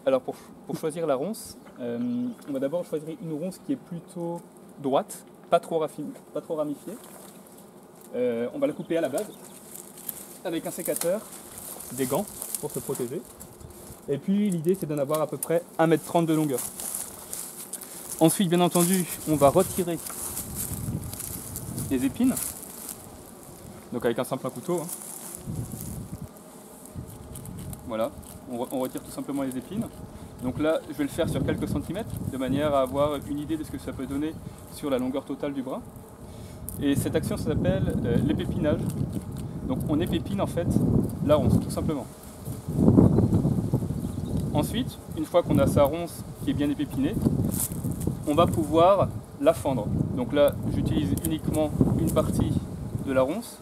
Alors pour choisir la ronce, on va d'abord choisir une ronce qui est plutôt droite, pas trop ramifiée. On va la couper à la base avec un sécateur, des gants pour se protéger. Et puis l'idée c'est d'en avoir à peu près 1,30 m de longueur. Ensuite bien entendu on va retirer les épines, donc avec un simple couteau. Voilà, on retire tout simplement les épines. Donc là je vais le faire sur quelques centimètres, de manière à avoir une idée de ce que ça peut donner sur la longueur totale du brin. Et cette action s'appelle l'épépinage. Donc on épépine en fait la ronce, tout simplement. Ensuite, une fois qu'on a sa ronce qui est bien épépinée, on va pouvoir la fendre. Donc là, j'utilise uniquement une partie de la ronce.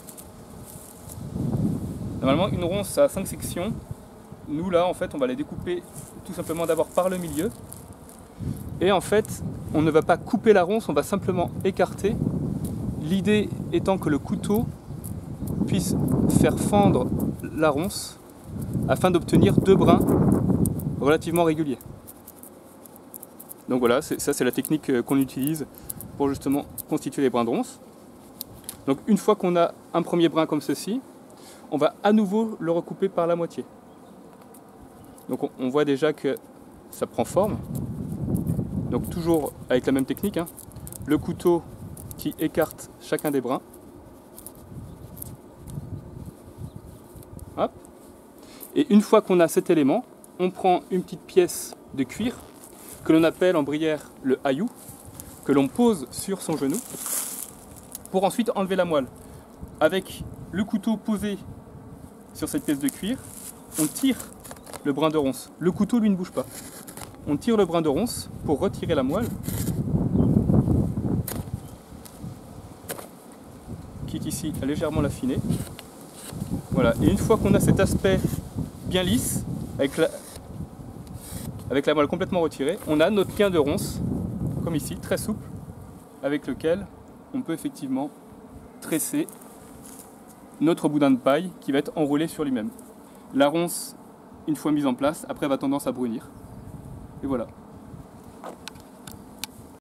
Normalement, une ronce, ça a 5 sections. Nous, là, en fait, on va les découper tout simplement d'abord par le milieu. Et en fait, on ne va pas couper la ronce, on va simplement écarter. L'idée étant que le couteau puisse faire fendre la ronce afin d'obtenir 2 brins relativement réguliers. Donc voilà, ça c'est la technique qu'on utilise pour justement constituer les brins de ronce. Donc une fois qu'on a un premier brin comme ceci, on va à nouveau le recouper par la moitié. Donc on voit déjà que ça prend forme. Donc toujours avec la même technique, le couteau qui écarte chacun des brins. Hop. Et une fois qu'on a cet élément, on prend une petite pièce de cuir que l'on appelle en brière le haillou, que l'on pose sur son genou pour ensuite enlever la moelle. Avec le couteau posé sur cette pièce de cuir, on tire le brin de ronce. Le couteau lui ne bouge pas. On tire le brin de ronce pour retirer la moelle qui est ici légèrement affinée. Voilà, et une fois qu'on a cet aspect bien lisse, avec la moelle complètement retirée, on a notre quin de ronce, comme ici, très souple, avec lequel on peut effectivement tresser notre boudin de paille qui va être enroulé sur lui-même. La ronce, une fois mise en place, après va tendance à brunir. Et voilà.